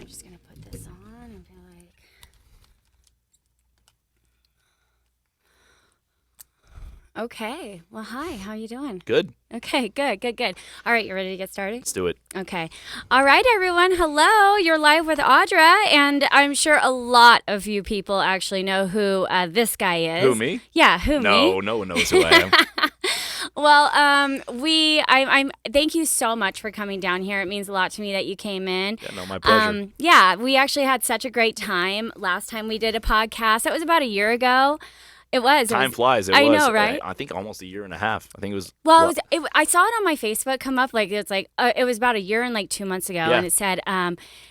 I'm just gonna put this on and be like, okay. Well, hi. How you doing? Good. Okay, good. All right, you ready to get started? Let's do it. Okay. All right, everyone. Hello. You're live with Audra, and I'm sure a lot of you people actually know who this guy is. Who, me? Yeah, who, me? No, no one knows who I am. Well, I'm thank you so much for coming down here. It means a lot to me that you came in. Yeah, no, my pleasure. Yeah, we actually had such a great time last time we did a podcast. That was about a year ago. It was. Time flies. I know, right? I think almost a year and a half. I think it was. Well, I saw it on my Facebook come up. Like it's like it was about a year and like 2 months ago, Yeah. and it said,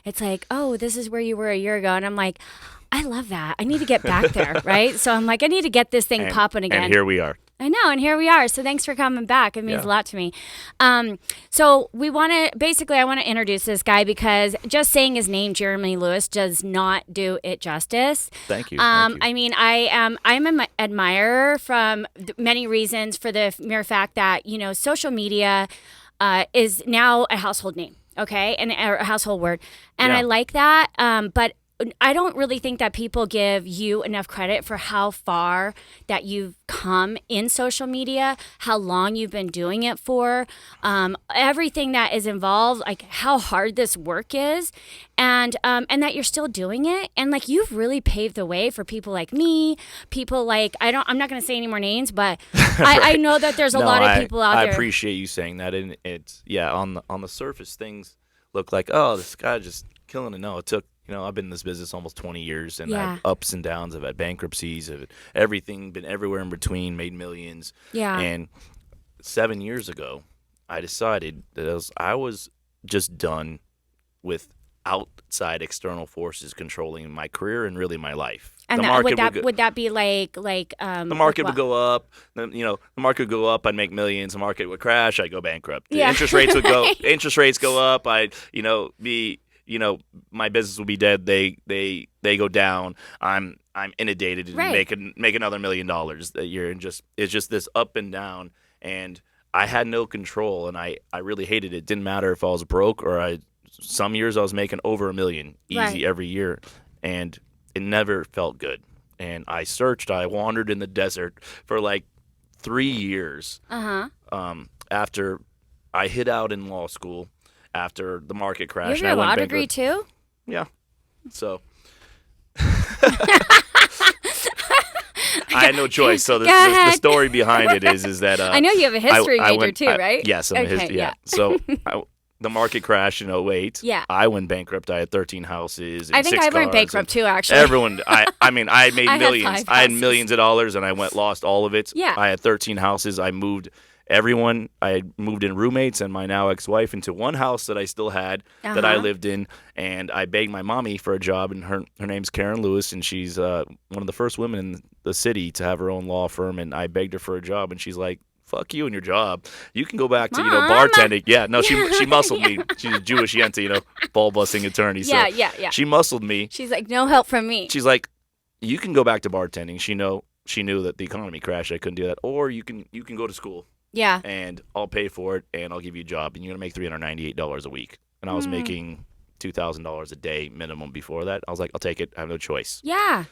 it's like, oh, this is where you were a year ago, and I'm like, I love that. I need to get back there, right? So I'm like, I need to get this thing popping again. And here we are. I know, and here we are. So thanks for coming back. It means a Yeah. lot to me. So I want to introduce this guy because just saying his name, Jeremy Lewis, does not do it justice. Thank you. Thank you. I mean, I'm an admirer from many reasons for the mere fact that, social media is now a household name, okay, and or a household word. And Yeah. I like that, but I don't really think that people give you enough credit for how far that you've come in social media, how long you've been doing it for, everything that is involved, like how hard this work is, and that you're still doing it, and like you've really paved the way for people like me, people like I'm not going to say any more names, but I know that there's a lot of people out there. I appreciate you saying that, and it's on the surface things look like, oh, this guy just killing it. No, it took. I've been in this business almost 20 years, and I've had ups and downs. I've had bankruptcies, I've had everything, been everywhere in between, made millions. Yeah. And 7 years ago, I decided that I was just done with outside external forces controlling my career and really my life. And the market would that be like the market would go up. The market would go up. I'd make millions. The market would crash. I'd go bankrupt. The interest rates would go. Interest rates go up. I'd be. My business will be dead. They go down. I'm inundated and make another $1 million a year, and it's just this up and down. And I had no control, and I really hated it. Didn't matter if I was broke or some years I was making over $1 million easy every year, and it never felt good. And I searched. I wandered in the desert for like 3 years. After I hid out in law school. After the market crashed. You have your law degree too? Yeah. So I had no choice. So the story behind it is that I know you have a history major too, right? Yes, I'm a history. Yeah. So the market crashed in 2008. Yeah. I went bankrupt. I had 13 houses. And I think 6 I went cars, bankrupt too, actually. Everyone. I mean, I had made I had millions. 5 I had houses. millions of dollars, and I lost all of it. Yeah. I had 13 houses. I moved. I had moved in roommates and my now ex-wife into one house that I still had that I lived in, and I begged my mommy for a job, and her name's Karen Lewis, and she's one of the first women in the city to have her own law firm, and I begged her for a job, and she's like, fuck you and your job. You can go back to, Mom. bartending. Yeah, no, she muscled me. She's a Jewish yenta, ball busting attorney. So Yeah. she muscled me. She's like, no help from me. She's like, you can go back to bartending. She knew that the economy crashed. I couldn't do that. Or you can go to school. Yeah. And I'll pay for it, and I'll give you a job, and you're going to make $398 a week. And I was making $2,000 a day minimum before that. I was like, I'll take it. I have no choice. Yeah.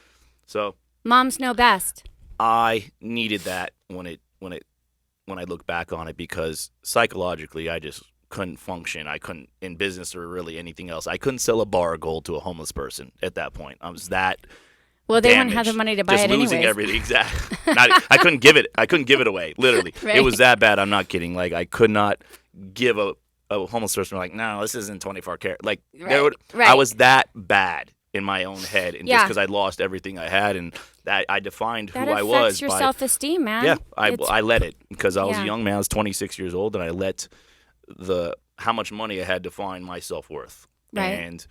So Moms know best. I needed that when I look back on it, because psychologically I just couldn't function. I couldn't, in business or really anything else. I couldn't sell a bar of gold to a homeless person at that point. I was that Well, they damaged, wouldn't have the money to buy just it anyways. losing everything. Exactly. I couldn't give it. I couldn't give it away. Literally, Right. It was that bad. I'm not kidding. Like, I could not give a homeless person like, no, this isn't 24 karat. Like, Right. I was that bad in my own head, and Yeah. just because I lost everything I had, and that I defined That who I affects was your by. self-esteem, man. Yeah, It's- I let it, because I was Yeah. a young man. I was 26 years old, and I let how much money I had define my self-worth. Right. And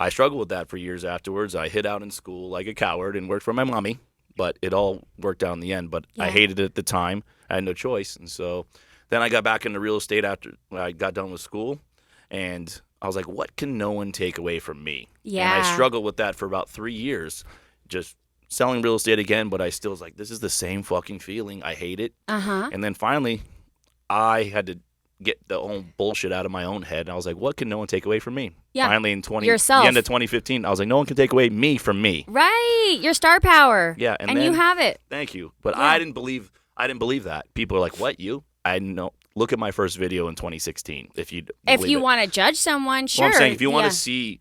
I struggled with that for years afterwards. I hid out in school like a coward and worked for my mommy, but it all worked out in the end. But I Yeah. hated it at the time. I had no choice. And so then I got back into real estate after I got done with school, and I was like, what can no one take away from me? Yeah. And I struggled with that for about 3 years, just selling real estate again, but I still was like, this is the same fucking feeling. I hate it. Uh-huh. And then finally, I had to get the own bullshit out of my own head. And I was like, what can no one take away from me? Yeah. Finally, in Yourself. the end of 2015, I was like, no one can take away me from me. Right. Your star power. Yeah. And then, you have it. Thank you. But Yeah. I didn't believe that. People are like, what, you? I know. Look at my first video in 2016. If you want to judge someone, sure. Well, I'm saying if you want to see,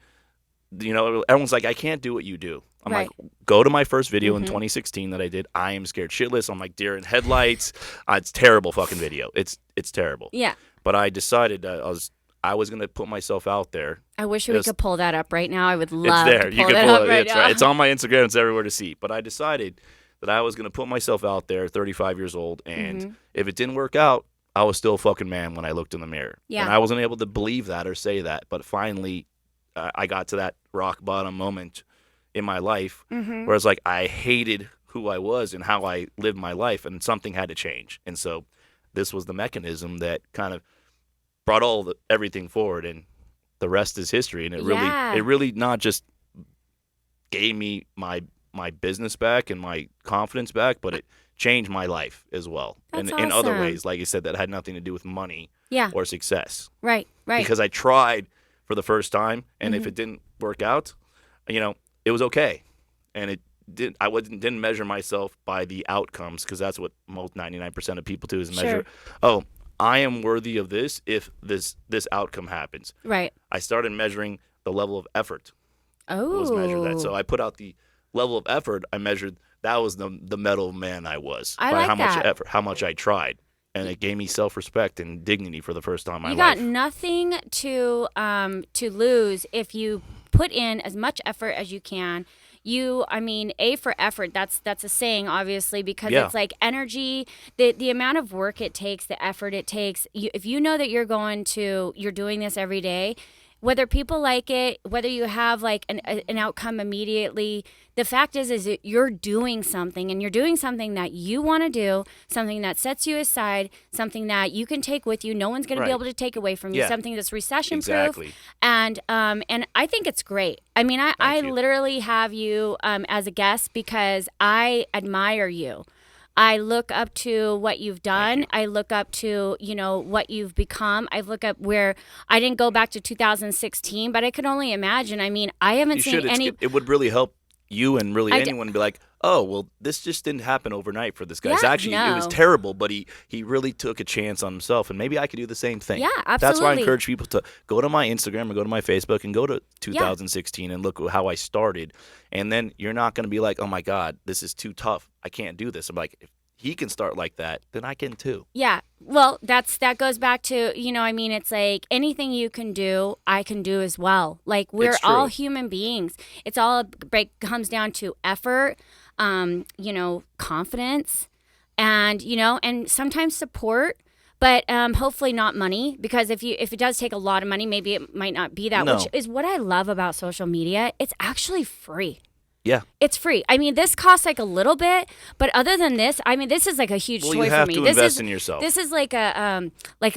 everyone's like, I can't do what you do. I'm Right. like, go to my first video in 2016 that I did. I am scared shitless. I'm like deer in headlights. It's terrible fucking video. It's terrible. Yeah. But I decided I was gonna put myself out there. I wish we could pull that up right now. I would It's love there. to You pull can that pull up it. right It's now. right. It's on my Instagram. It's everywhere to see. But I decided that I was gonna put myself out there, 35 years old, and if it didn't work out, I was still a fucking man when I looked in the mirror. Yeah. And I wasn't able to believe that or say that. But finally, I got to that rock bottom moment in my life where it's like I hated who I was and how I lived my life, and something had to change. And so this was the mechanism that kind of brought everything forward, and the rest is history. And it really not just gave me my business back and my confidence back, but it changed my life as well. That's in other awesome. ways, like you said, that had nothing to do with money Yeah. or success. Right. Because I tried for the first time, and if it didn't work out, it was okay. And it didn't. I didn't measure myself by the outcomes, because that's what most 99% of people do, is measure. Oh, I am worthy of this if this outcome happens. Right. I started measuring the level of effort. Oh. Was measured that. So I put out the level of effort. I measured that was the metal man I was I by like how much that. effort, how much I tried, and it gave me self-respect and dignity for the first time in my You life. got nothing to lose if you put in as much effort as you can. A for effort, that's a saying, obviously, because Yeah. it's like energy, the amount of work it takes, the effort it takes. If you know that you're doing this every day, whether people like it, whether you have like an outcome immediately, the fact is that you're doing something, and you're doing something that you want to do, something that sets you aside, something that you can take with you. No one's going to be Right. able to take away from you. Yeah. Something that's recession proof. Exactly. And I think it's great. I mean, I Thank you. literally have you as a guest because I admire you. I look up to what you've done. I look up to, what you've become. I look up where I didn't go back to 2016, but I could only imagine. I mean, I haven't You seen should. any. It would really help you and really I d- anyone be like, oh, well, this just didn't happen overnight for this guy. It's Yeah, actually, it was no. terrible, but he really took a chance on himself, and maybe I could do the same thing. Yeah, That's why I absolutely. encourage people to go to my Instagram or go to my Facebook and go to 2016 and look at how I started. And then you're not going to be like, oh, my God, this is too tough. I can't do this. I'm like, if he can start like that, then I can too. Yeah. Well, that goes back to, it's like anything you can do, I can do as well. Like we're It's true. all human beings. It's all comes down to effort, confidence, and sometimes support. But hopefully not money, because if it does take a lot of money, maybe it might not be that. No. Which is what I love about social media. It's actually free. Yeah. It's free. I mean, this costs like a little bit, but other than this, I mean, this is like a huge Well, toy you have for me. to This invest is in yourself. This is like a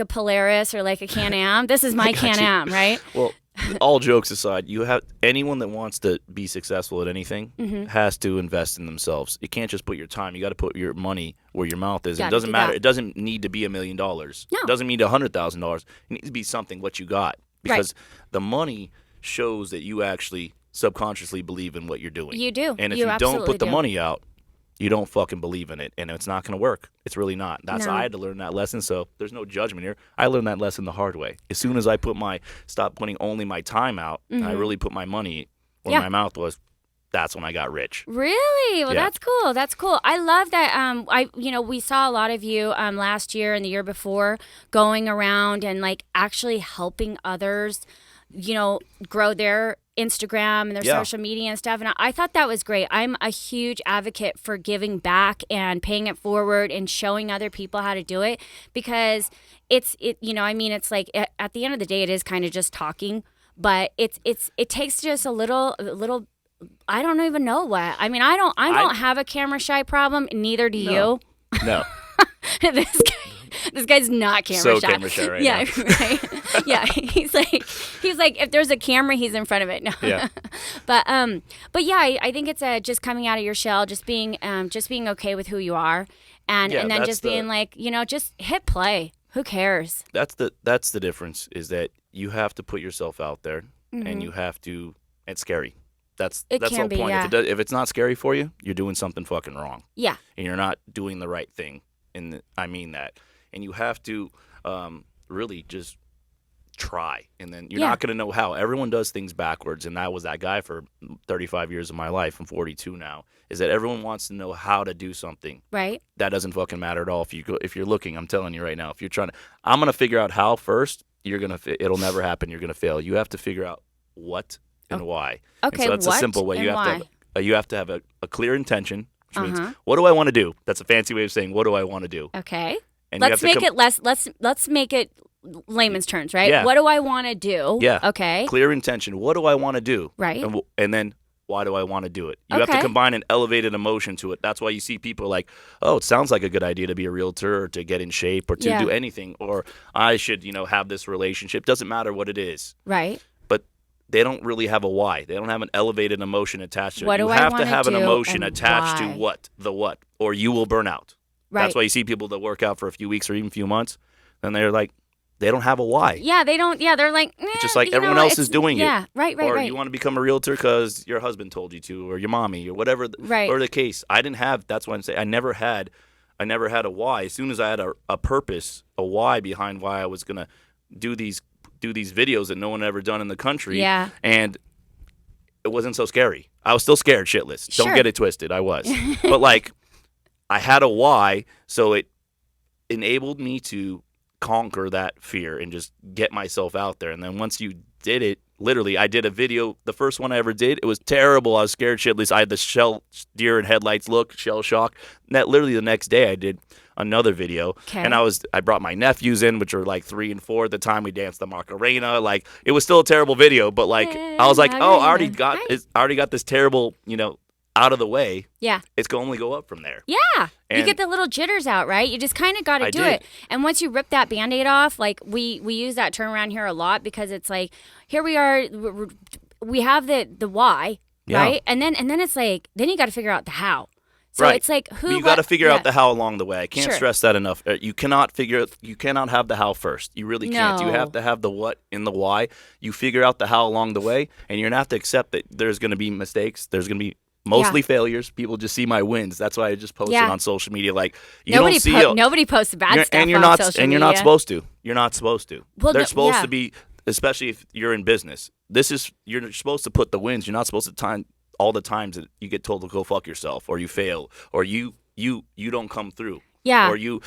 Polaris or like a Can-Am. This is my got you. Can-Am, right? Well, all jokes aside, you have anyone that wants to be successful at anything Mm-hmm. has to invest in themselves. You can't just put your time. You got to put your money where your mouth is. And Gotta it doesn't do matter. that. It doesn't need to be $1 million. No. It doesn't need $100,000. It needs to be something what you got, because the money shows that you actually subconsciously believe in what you're doing. You do. And if You you don't absolutely put the do. money out, you don't fucking believe in it, and it's not going to work. It's really not. That's No. I had to learn that lesson. So there's no judgment here. I learned that lesson the hard way. As soon as I stopped putting only my time out, and I really put my money where Yeah. my mouth was, that's when I got rich. Really? Well, Yeah. that's cool. That's cool. I love that. We saw a lot of you last year and the year before going around and like actually helping others, grow their Instagram and their Yeah. social media and stuff. And I thought that was great. I'm a huge advocate for giving back and paying it forward and showing other people how to do it, because it's like at the end of the day, it is kind of just talking, but it takes just a little. I don't even know what. I mean, I don't have a camera shy problem. Neither do No. you. No. This guy's not camera So shy. camera shy right yeah, now. right. Yeah, he's like if there's a camera, he's in front of it. No. Yeah. But yeah, I think it's just coming out of your shell, just being okay with who you are, and Yeah, then that's just being like, just hit play. Who cares? That's the difference, is that you have to put yourself out there, and you have to. It's scary. That's the whole point. Yeah. If it's not scary for you, you're doing something fucking wrong. Yeah. And you're not doing the right thing. And I mean that. And you have to really just try, and then you're not going to know how. Everyone does things backwards, and I was that guy for 35 years of my life. I'm 42 now. Is that everyone wants to know how to do something. Right. That doesn't fucking matter at all. If you're looking, I'm telling you right now, if you're trying to, I'm going to figure out how first. It'll never happen. You're going to fail. You have to figure out what and why. Okay. And so that's what a simple way. And You have to have a clear intention, which means, Uh-huh. what do I want to do? That's a fancy way of saying, what do I want to do? Okay. And Let's make it less. Let's make it layman's terms, right? Yeah. What do I want to do? Yeah. Okay. Clear intention. What do I want to do? Right. And then why do I want to do it? You have to Okay. combine an elevated emotion to it. That's why you see people like, oh, it sounds like a good idea to be a realtor or to get in shape or to do anything, or I should, have this relationship. Doesn't matter what it is. Right. But they don't really have a why. They don't have an elevated emotion attached to it. What do you I have to wanna have an do emotion and attached why? to what, or you will burn out. Right. That's why you see people that work out for a few weeks or even a few months, and they're like, they don't have a why. Yeah, they don't. Yeah, they're like, Just like everyone else is doing it. Yeah, right. Or you want to become a realtor because your husband told you to, or your mommy, or whatever, or the case. I didn't have. That's why I'm saying I never had a why. As soon as I had a purpose, a why behind why I was gonna do these videos that no one had ever done in the country. Yeah. And it wasn't so scary. I was still scared shitless. Sure. Don't get it twisted. I was, but like, I had a why, so it enabled me to conquer that fear and just get myself out there. And then once you did it, literally, I did a video. The first one I ever did, it was terrible. I was scared shitless. I had the deer in headlights look, shell shock. And that literally the next day I did another video. Okay. And I brought my nephews in, which were like 3 and 4 at the time. We danced the Macarena. Like, it was still a terrible video, but like, I was like, oh, I already got this terrible, out of the way. Yeah. It's going to only go up from there. Yeah. You And- get the little jitters out, right? You just kind of got to I do did. it. And once you rip that Band-Aid off, like we use that term around here a lot because it's like, here we are, we have the why, Yeah. right? And then it's like, then you got to figure out the how. So Right. it's like But you got to figure out the how along the way. I can't Sure. stress that enough. You cannot have the how first. You really can't. You No. have to have the what and the why. You figure out the how along the way, and you're going to have to accept that there's going to be mistakes. There's going to be mostly failures. People just see my wins. That's why I just posted on social media. Like, nobody posts bad stuff and you're on not social and you're media. not supposed to. You're not supposed to. Well, They're no, supposed yeah. to be, especially if you're in business. You're supposed to put the wins. You're not supposed to time all the times that you get told to go fuck yourself, or you fail, or you don't come through. Yeah. Or you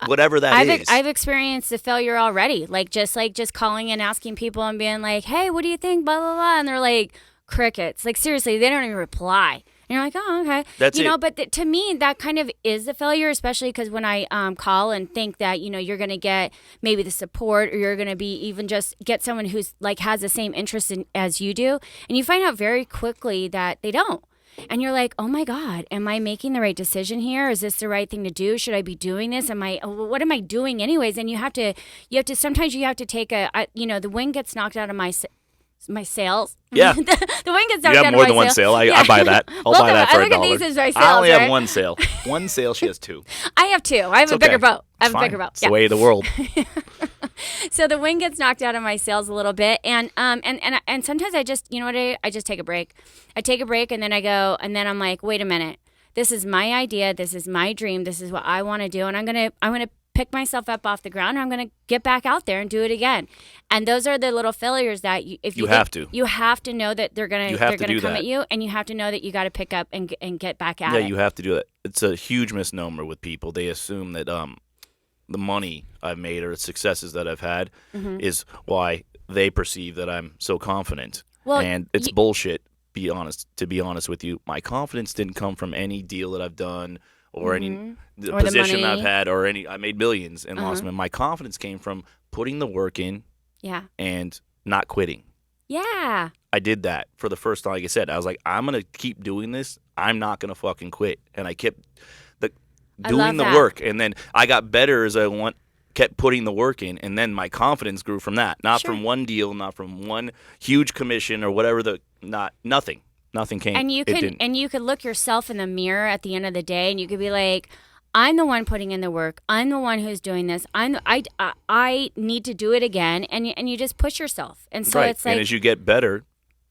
whatever that is. I've experienced the failure already. Like just calling and asking people and being like, hey, what do you think? Blah, blah, blah. And they're like, crickets. Like, seriously, they don't even reply. And you're like, oh, okay. That's it. But to me, that kind of is a failure, especially because when I call and think that, you're going to get maybe the support, or you're going to be even just get someone who's like has the same interest as you do. And you find out very quickly that they don't. And you're like, oh my God, am I making the right decision here? Is this the right thing to do? Should I be doing this? What am I doing anyways? And sometimes you have to take the wind gets knocked out of my sales. Yeah. the wind gets knocked You out have of more my than one sale. sale. I buy that. I'll buy that for I look at $1. these as my I sales, only have right? one sale. One sale. She has 2. I have 2. I have a bigger boat. I have a bigger boat. It's the way of the world. So the wind gets knocked out of my sails a little bit, and sometimes I just, I just take a break. I take a break, and then I go, and then I'm like, wait a minute, this is my idea, this is my dream, this is what I want to do, and I'm gonna pick myself up off the ground, and I'm gonna get back out there and do it again. And those are the little failures that you have to know that they're gonna come at you, and you have to know that you got to pick up and get back at it. Yeah, you have to do that. It's a huge misnomer with people. They assume that the money I've made or the successes that I've had is why they perceive that I'm so confident. Well, and it's bullshit. To be honest with you, my confidence didn't come from any deal that I've done or any position I've had or I made millions and lost them. My confidence came from putting the work in and not quitting. Yeah. I did that for the first time. Like I said, I was like, I'm going to keep doing this. I'm not going to fucking quit. And I kept doing the work. And then I got better as I kept putting the work in. And then my confidence grew from that. Not from one deal, not from one huge commission or whatever. Nothing. Nothing came. And you could look yourself in the mirror at the end of the day, and you could be like, I'm the one putting in the work. I'm the one who's doing this. I need to do it again, and you just push yourself. And so it's like, and as you get better,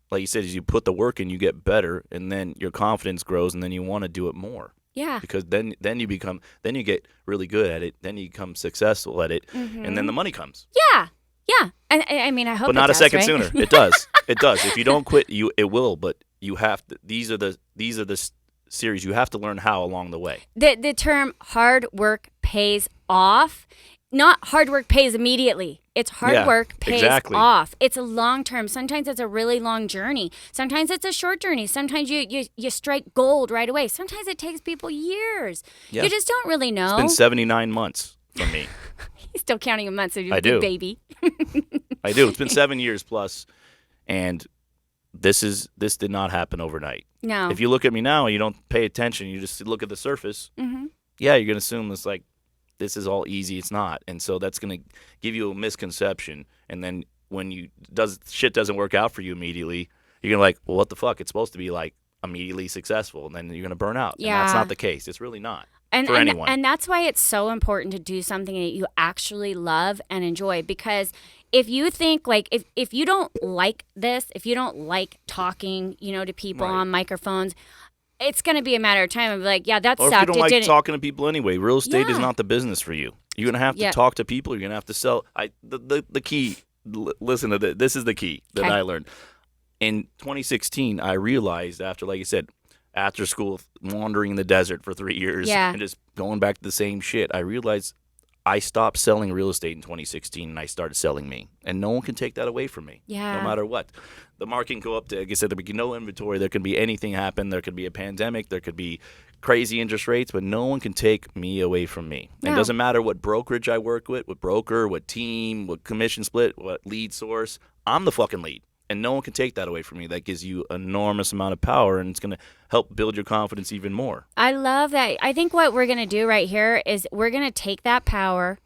like you said, as you put the work in, you get better, and then your confidence grows, and then you want to do it more. Yeah. Because then you get really good at it. Then you become successful at it, and then the money comes. Yeah. Yeah. And I mean, I hope. But not it a does, second right? sooner. It does. It does. If you don't quit, it will. But you have to. These are the series you have to learn how along the way. The term hard work pays off. Not hard work pays immediately. It's hard work pays off. It's a long term. Sometimes it's a really long journey. Sometimes it's a short journey. Sometimes you strike gold right away. Sometimes it takes people years. Yeah. You just don't really know. It's been 79 months for me. He's still counting a month, so you're a big baby. I do. It's been 7 years plus, and this did not happen overnight. No. If you look at me now and you don't pay attention, you just look at the surface, yeah, you're going to assume it's like, this is all easy. It's not. And so that's going to give you a misconception. And then when shit doesn't work out for you immediately, you're going to like, well, what the fuck? It's supposed to be like immediately successful. And then you're going to burn out. Yeah. And that's not the case. It's really not for anyone. And that's why it's so important to do something that you actually love and enjoy. Because if you think like, if you don't like this, if you don't like talking, to people on microphones, it's going to be a matter of time. I'm like, yeah, that sucked. Or if you don't like talking to people anyway, real estate is not the business for you. You're going to have to talk to people. You're going to have to sell. The key, listen to this. This is the key that I learned. In 2016, I realized after, like you said, after school, wandering in the desert for 3 years and just going back to the same shit, I realized I stopped selling real estate in 2016 and I started selling me. And no one can take that away from me, no matter what. The market can go up to, like I said, there can be no inventory. There can be anything happen. There could be a pandemic. There could be crazy interest rates, but no one can take me away from me. No. It doesn't matter what brokerage I work with, what broker, what team, what commission split, what lead source. I'm the fucking lead. And no one can take that away from me. That gives you an enormous amount of power, and it's going to help build your confidence even more. I love that. I think what we're going to do right here is we're going to take that power,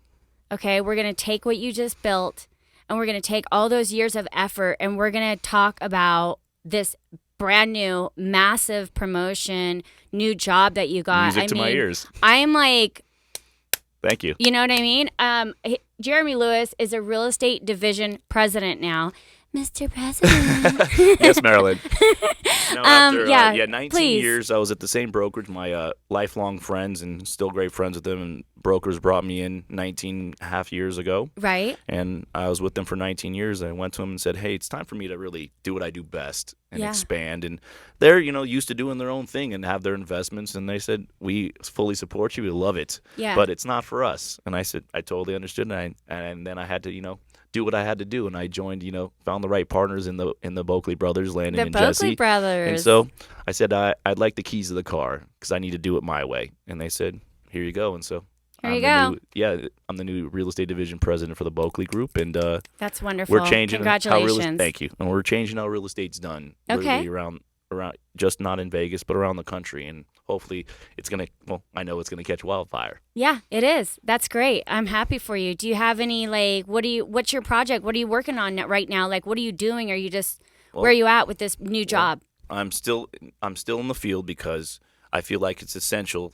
okay? We're going to take what you just built, and we're going to take all those years of effort, and we're going to talk about this brand new, massive promotion, new job that you got. Music to my ears. I'm like... Thank you. You know what I mean? Jeremy Lewis is a real estate division president now. Mr. President. Yes, Marilyn. No, after 19 please. years, I was at the same brokerage. My lifelong friends and still great friends with them, and brokers brought me in 19 and a half years ago. Right. And I was with them for 19 years. I went to them and said, hey, it's time for me to really do what I do best and expand. And they're, used to doing their own thing and have their investments. And they said, we fully support you. We love it. Yeah. But it's not for us. And I said, I totally understood. And then I had to, do what I had to do, and I joined, found the right partners in the Boakley brothers, Landon and Jesse. The Boakley brothers. And so I said, I'd like the keys of the car because I need to do it my way. And they said, here you go. And so here you go. I'm the new real estate division president for the Boakley Group, and that's wonderful. We're changing Congratulations. Thank you. And we're changing how real estate's done. Okay. Around just not in Vegas, but around the country, and hopefully I know it's gonna catch wildfire. Yeah, it is. That's great. I'm happy for you. Do you have any what's your project? What are you working on right now? Like, what are you doing? Are you just where are you at with this new job? I'm still in the field because I feel like it's essential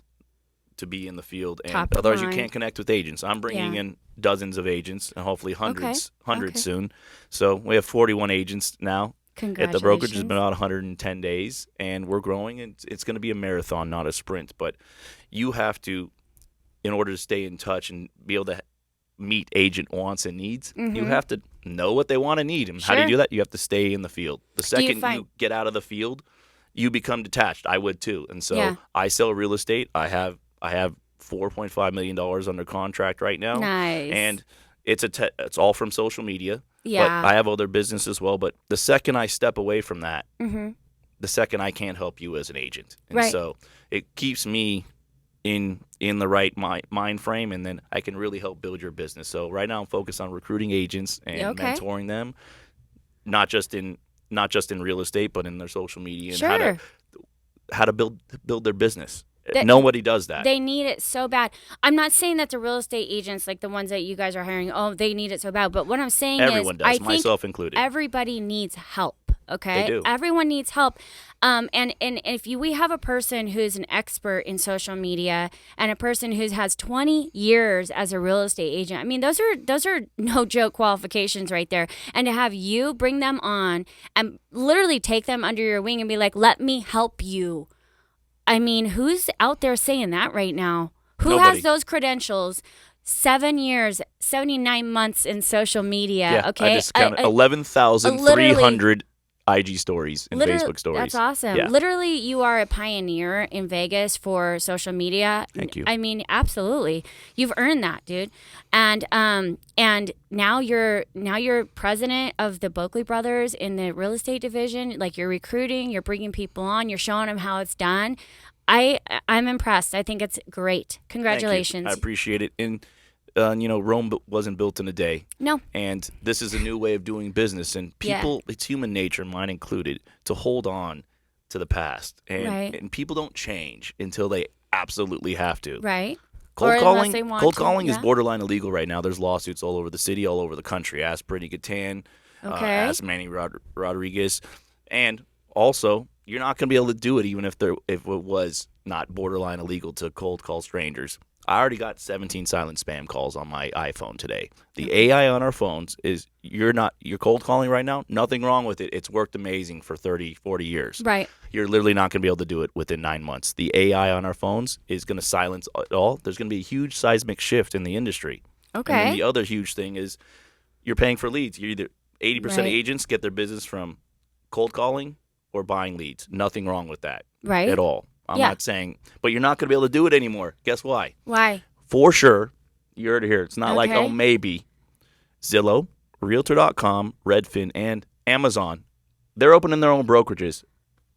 to be in the field, and otherwise you can't connect with agents. I'm bringing in dozens of agents and hopefully hundreds soon. So we have 41 agents now. At the brokerage, has been about 110 days, and we're growing, and it's going to be a marathon, not a sprint. But you have to, in order to stay in touch and be able to meet agent wants and needs, you have to know what they want and need. And how do you do that? You have to stay in the field. The second you get out of the field, you become detached. I would too. And so I sell real estate. I have $4.5 million under contract right now. Nice. And it's all from social media. Yeah. But I have other business as well. But the second I step away from that, the second I can't help you as an agent. And so it keeps me in the right mind frame, and then I can really help build your business. So right now I'm focused on recruiting agents and mentoring them, not just in real estate, but in their social media and how to build their business. Nobody does that. They need it so bad. I'm not saying that the real estate agents, like the ones that you guys are hiring, they need it so bad. But what I'm saying Everyone is, does, myself included. Everybody needs help. Okay, They do. everyone needs help. And if we have a person who's an expert in social media and a person who has 20 years as a real estate agent, I mean, those are no joke qualifications right there. And to have you bring them on and literally take them under your wing and be like, let me help you. I mean, who's out there saying that right now? Who Nobody. has those credentials? 7 years, 79 months in social media. Yeah, Okay, I just counted 11,300 IG stories and Facebook stories. That's awesome. Yeah. Literally, you are a pioneer in Vegas for social media. Thank you. I mean, absolutely. You've earned that, dude. And now you're president of the Boakley Brothers in the real estate division. Like, you're recruiting, you're bringing people on, you're showing them how it's done. I'm impressed. I think it's great. Congratulations. Thank you. I appreciate it. And Rome wasn't built in a day. No. And this is a new way of doing business. And people, it's human nature, mine included, to hold on to the past. And people don't change until they absolutely have to. Right. Cold calling is borderline illegal right now. There's lawsuits all over the city, all over the country. Ask Brittany Gatan. Ask Manny Rodriguez. And also, you're not going to be able to do it even if it was not borderline illegal to cold call strangers. I already got 17 silent spam calls on my iPhone today. The AI on our phones is you're cold calling right now. Nothing wrong with it. It's worked amazing for 30, 40 years. Right. You're literally not going to be able to do it within 9 months. The AI on our phones is going to silence it all. There's going to be a huge seismic shift in the industry. Okay. And then the other huge thing is you're paying for leads. You're either 80% of agents get their business from cold calling or buying leads. Nothing wrong with that. Right. At all. I'm not saying, but you're not going to be able to do it anymore. Guess why? Why? For sure. You heard it here. It's not like, oh, maybe. Zillow, Realtor.com, Redfin, and Amazon, they're opening their own brokerages.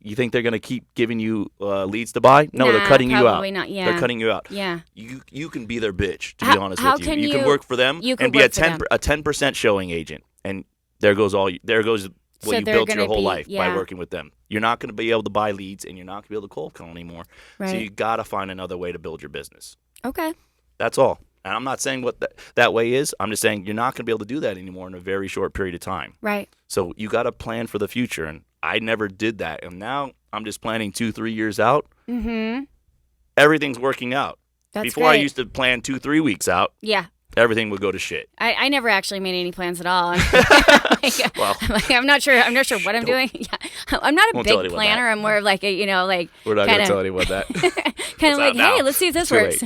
You think they're going to keep giving you leads to buy? No, they're cutting you out. Probably not. Yeah. They're cutting you out. Yeah. You can be their bitch, to be honest with you. Can you can work for them and be a 10% showing agent. And there goes what you built your whole life by working with them. You're not going to be able to buy leads, and you're not going to be able to cold call anymore. Right. So you got to find another way to build your business. Okay. That's all. And I'm not saying what that way is. I'm just saying you're not going to be able to do that anymore in a very short period of time. Right. So you got to plan for the future, and I never did that. And now I'm just planning 2-3 years out. Mm-hmm. Everything's working out. Before I used to plan 2-3 weeks out. Yeah. Everything would go to shit. I never actually made any plans at all. I'm not sure what I'm doing. Yeah. I'm not a big planner. I'm more of like a, we're not going to tell anyone that. Kind of like, hey, let's see if this works.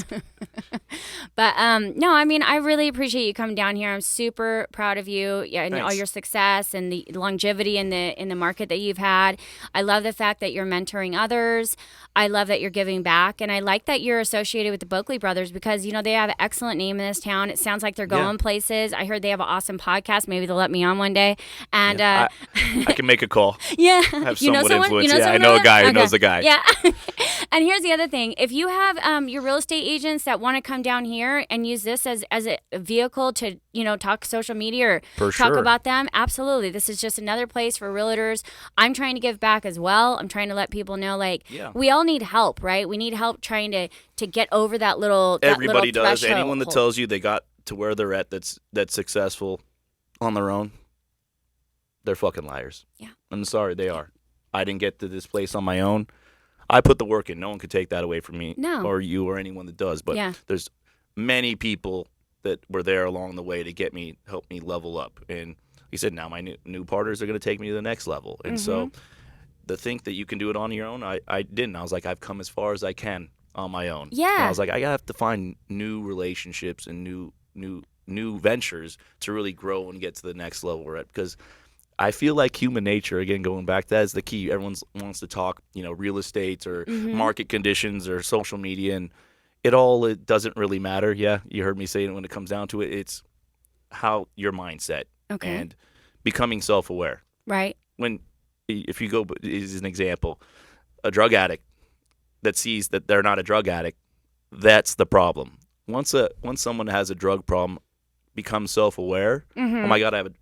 But no, I mean, I really appreciate you coming down here. I'm super proud of you and all your success and the longevity in the market that you've had. I love the fact that you're mentoring others. I love that you're giving back, and I like that you're associated with the Boakley Brothers because they have an excellent name in this town. It sounds like they're going places. I heard they have an awesome podcast. Maybe they'll let me on one day. And I can make a call. Yeah, I have someone influence. I know a guy who knows the guy. Yeah. And here's the other thing: if you have your real estate agents that want to come down here and use this as a vehicle to talk social media or talk about them, absolutely. This is just another place for realtors. I'm trying to give back as well. I'm trying to let people know we all need help, right? We need help trying to get over that little Everybody little does. threshold. Anyone that tells you they got to where they're at that's successful on their own, they're fucking liars. Yeah. I'm sorry, they are. I didn't get to this place on my own. I put the work in. No one could take that away from me. No. Or you or anyone that does. But there's many people that were there along the way to help me level up. And he said, now my new partners are going to take me to the next level. And so to think that you can do it on your own, I didn't. I was like, I've come as far as I can on my own. Yeah. And I was like, I have to find new relationships and new ventures to really grow and get to the next level we're at. Because I feel like human nature, again, going back, that is the key. Everyone wants to talk, real estate or market conditions or social media, and it doesn't really matter. Yeah, you heard me say it when it comes down to it. It's how your mindset and becoming self-aware. Right. If you go, as an example, a drug addict that sees that they're not a drug addict, that's the problem. Once someone has a drug problem, becomes self-aware, oh my God, I have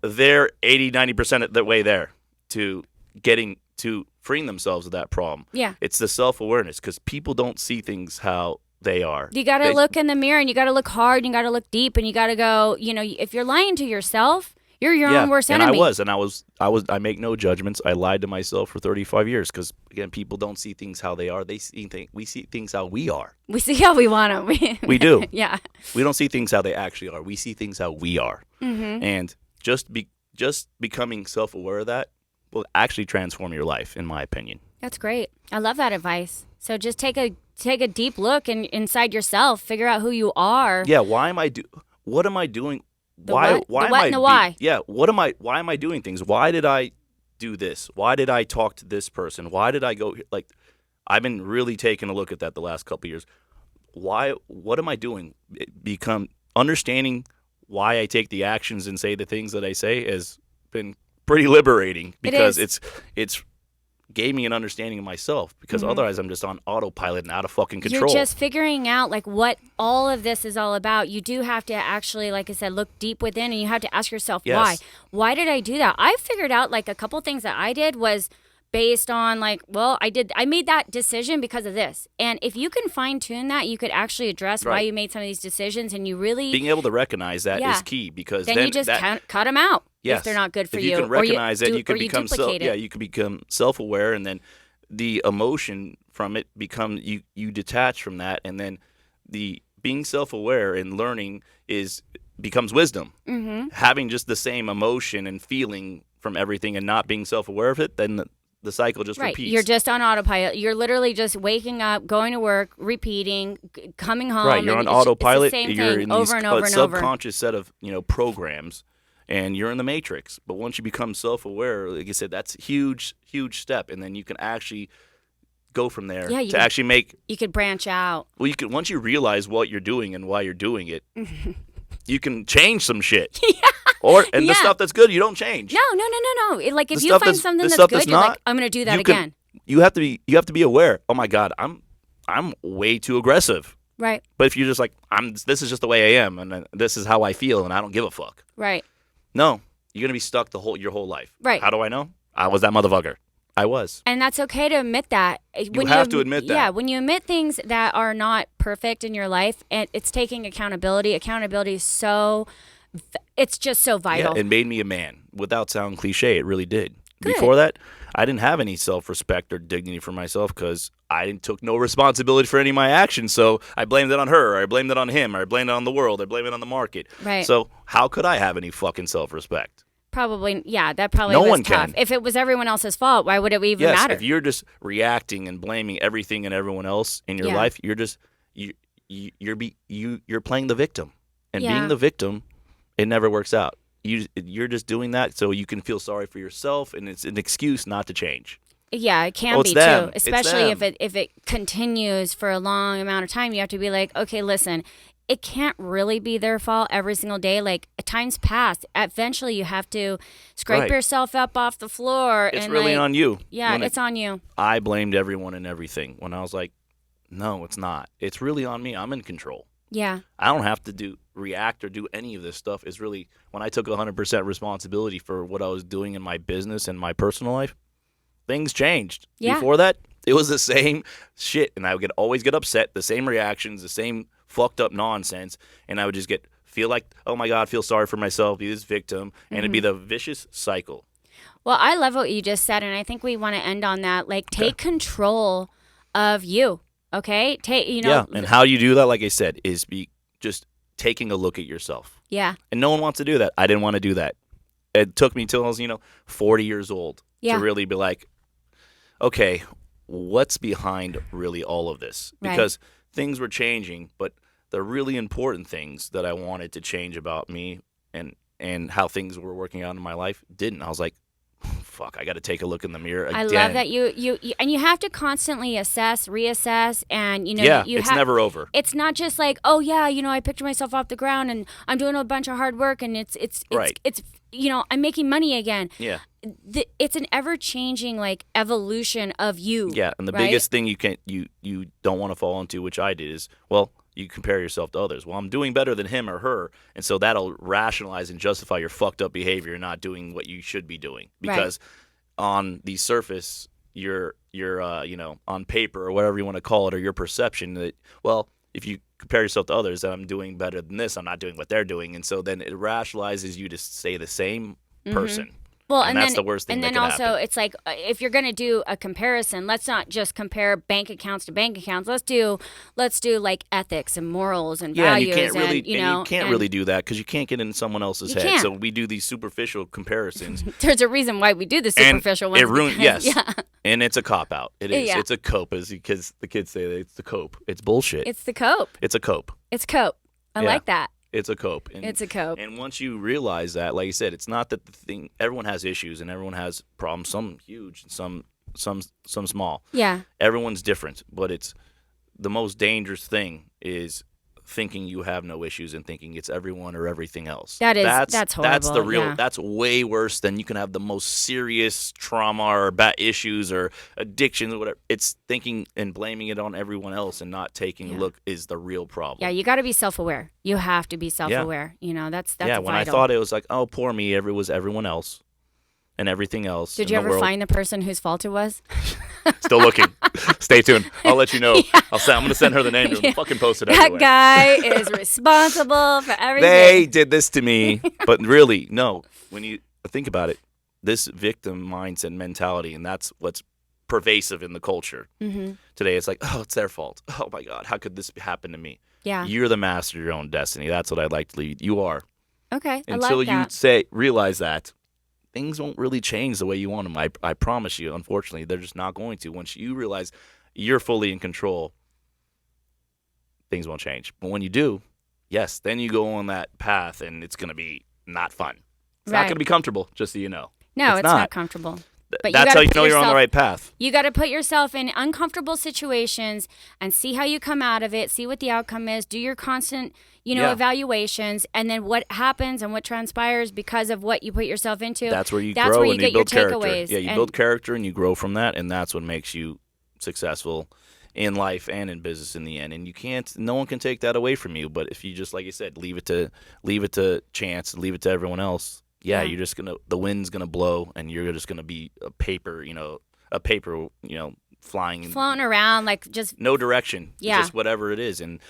they're 80-90% of the way there to getting to freeing themselves of that problem. Yeah. It's the self-awareness because people don't see things how they are. You got to look in the mirror and you got to look hard and you got to look deep and you got to go, if you're lying to yourself, You're your own worst enemy. I make no judgments. I lied to myself for 35 years because, again, people don't see things how they are. We see things how we are. We see how we want them. We do. Yeah. We don't see things how they actually are. We see things how we are. Mm-hmm. And just becoming self-aware of that will actually transform your life, in my opinion. That's great. I love that advice. So just take a deep look inside yourself, figure out who you are. Yeah, why am I doing? Why am I doing things? Why did I do this? Why did I talk to this person? Why did I go like I've been really taking a look at that the last couple of years. What am I doing? Understanding why I take the actions and say the things that I say has been pretty liberating because it's gave me an understanding of myself because otherwise I'm just on autopilot and out of fucking control. You're just figuring out like what all of this is all about. You do have to actually, like I said, look deep within and you have to ask yourself why. Why did I do that? I figured out like a couple things that I did was based on like, well, I made that decision because of this. And if you can fine tune that, you could actually address why you made some of these decisions and you really... Being able to recognize that is key because then you just cut them out. Yes. If they're not good for you. If you can recognize that, you can become self-aware, and then the emotion from it you detach from that, and then the being self-aware and learning becomes wisdom. Mm-hmm. Having just the same emotion and feeling from everything and not being self-aware of it, then the cycle just repeats. You're just on autopilot. You're literally just waking up, going to work, repeating, coming home. Right, you're on autopilot. It's the same you're thing in over and over and over. Subconscious set of programs. And you're in the matrix. But once you become self-aware, like I said, that's a huge, huge step. And then you can actually go from there to actually make... You could branch out. Well, once you realize what you're doing and why you're doing it, you can change some shit. The stuff that's good, you don't change. No. Like if you find something that's good, you're like, I'm going to do that again. You have to be aware. Oh my God, I'm way too aggressive. Right. But if you're just like, this is just the way I am, and this is how I feel, and I don't give a fuck. Right. No, you're going to be stuck your whole life. Right. How do I know? I was that motherfucker. I was. And that's okay to admit that. You have to admit that. Yeah, when you admit things that are not perfect in your life, and it's taking accountability. Accountability is it's just so vital. Yeah, it made me a man. Without sounding cliche, it really did. Good. Before that, I didn't have any self-respect or dignity for myself because I took no responsibility for any of my actions. So I blamed it on her, or I blamed it on him, or I blamed it on the world, or I blamed it on the market. Right. So how could I have any fucking self-respect? Probably, yeah, that probably no was one tough. can. If it was everyone else's fault, why would it even matter? If you're just reacting and blaming everything and everyone else in your life, you're just you're playing the victim, and being the victim, it never works out. You're just doing that so you can feel sorry for yourself, and it's an excuse not to change. Yeah, it can be too, especially if it continues for a long amount of time. You have to be like, okay, listen, it can't really be their fault every single day. Like time's passed. Eventually, you have to scrape yourself up off the floor. It's really on you. Yeah, it's on you. I blamed everyone and everything when I was like, no, it's not. It's really on me. I'm in control. Yeah. I don't have to react or do any of this stuff. It's really when I took 100% responsibility for what I was doing in my business and my personal life, things changed. Yeah. Before that, it was the same shit, and I would always get upset, the same reactions, the same fucked up nonsense, and I would just feel like, oh my God, feel sorry for myself, be this victim, and it'd be the vicious cycle. Well, I love what you just said, and I think we want to end on that. Like, take control of you. Okay, and how you do that, like I said, is just taking a look at yourself. Yeah. And no one wants to do that. I didn't want to do that. It took me till I was 40 years old to really be like, okay, what's behind really all of this? Because things were changing, but the really important things that I wanted to change about me and how things were working out in my life didn't. I was like, fuck, I got to take a look in the mirror again. I love that you have to constantly assess, reassess, and it's never over. It's not just like, oh yeah, I picked myself off the ground and I'm doing a bunch of hard work and it's I'm making money again. Yeah. It's an ever-changing like evolution of you. Yeah, and the biggest thing you don't want to fall into, which I did, is you compare yourself to others. Well, I'm doing better than him or her, and so that'll rationalize and justify your fucked up behavior and not doing what you should be doing. Because on the surface, you're on paper or whatever you want to call it, or your perception that, if you compare yourself to others, that I'm doing better than this. I'm not doing what they're doing, and so then it rationalizes you to stay the same person. Well, and that's then, the worst thing. And that then could also, happen. it's like if you're going to do a comparison, let's not just compare bank accounts to bank accounts. Let's do like ethics and morals and values. And you can't really, and, you can't really do that because you can't get in someone else's head. Can't. So we do these superficial comparisons. There's a reason why we do the superficial ones. It ruins, yes. Yeah. And it's a cop out. It is. Yeah. It's a cope, as the kids say. It's the cope. It's bullshit. It's the cope. It's a cope. It's cope. I like that. It's a cope. And, it's a cope. And once you realize that, like you said, it's not that the thing. Everyone has issues and everyone has problems. Some huge, and some small. Yeah. Everyone's different, but it's the most dangerous thing is thinking you have no issues and thinking it's everyone or everything else. That's horrible. That's the real. Yeah. That's way worse than you can have the most serious trauma or bad issues or addictions or whatever. It's thinking and blaming it on everyone else and not taking a look is the real problem. Yeah, you got to be self-aware. You have to be self-aware. You know, that's when vital. I thought it was like, oh, poor me, it was everyone else and everything else. Did you ever find the person whose fault it was? Still looking. Stay tuned. I'll let you know. Yeah. I'm going to send her the name and fucking post it everywhere. That guy is responsible for everything. They did this to me. But really, no. When you think about it, this victim mindset mentality, and that's what's pervasive in the culture today. It's like, oh, it's their fault. Oh, my God. How could this happen to me? Yeah. You're the master of your own destiny. That's what I'd like to lead. You are. Okay. Until I like that. you realize that, things won't really change the way you want them. I promise you. Unfortunately, they're just not going to. Once you realize you're fully in control, things won't change. But when you do, yes, then you go on that path, and it's going to be not fun. It's not going to be comfortable, just so you know. No, it's not comfortable. But that's how you know you're on the right path. You got to put yourself in uncomfortable situations and see how you come out of it, see what the outcome is, do your constant, evaluations, and then what happens and what transpires because of what you put yourself into. That's where you grow and you you get build your character. takeaways. Yeah, you build character and you grow from that, and that's what makes you successful in life and in business in the end. And no one can take that away from you. But if you just, like you said, leave it to chance, leave it to everyone else. Yeah, you're just the wind's gonna blow, and you're just gonna be a paper, flying, floating around like just no direction, yeah, just whatever it is. And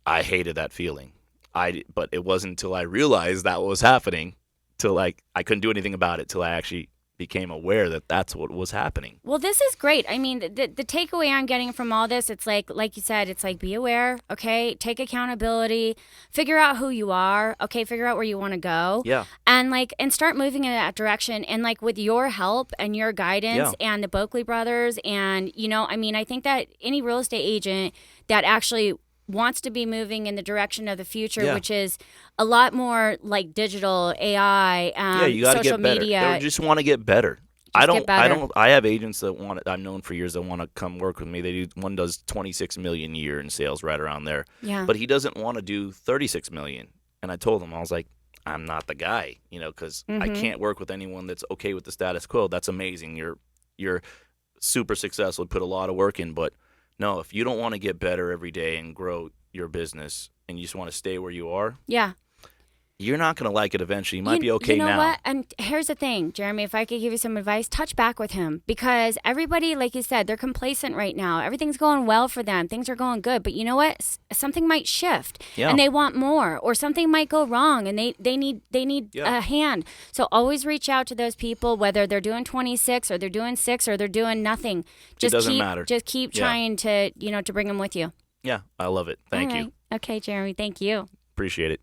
I hated that feeling. But it wasn't until I realized that was happening, till I couldn't do anything about it, till I actually became aware that that's what was happening. Well, this is great. I mean, the takeaway I'm getting from all this, it's like you said, it's like be aware, okay? Take accountability, figure out who you are, okay? Figure out where you want to go. Yeah. And start moving in that direction. And with your help and your guidance and the Boakley brothers and, I think that any real estate agent that actually wants to be moving in the direction of the future, which is a lot more like digital AI, you gotta social get better. media. They just want to get better. Get better. I have agents that I've known for years that want to come work with me. One does 26 million a year in sales, right around there. Yeah. But he doesn't want to do 36 million. And I told him, I was like, I'm not the guy, because I can't work with anyone that's okay with the status quo. That's amazing. You're super successful, put a lot of work in, but no, if you don't want to get better every day and grow your business and you just want to stay where you are, you're not going to like it eventually. You might be okay now. You know what? And here's the thing, Jeremy, if I could give you some advice, touch back with him, because everybody, like you said, they're complacent right now. Everything's going well for them. Things are going good. But you know what? Something might shift and they want more, or something might go wrong and they need a hand. So always reach out to those people, whether they're doing 26 or they're doing 6 or they're doing nothing. It doesn't matter. Just keep trying to bring them with you. Yeah, I love it. Thank you. Okay, Jeremy, thank you. Appreciate it.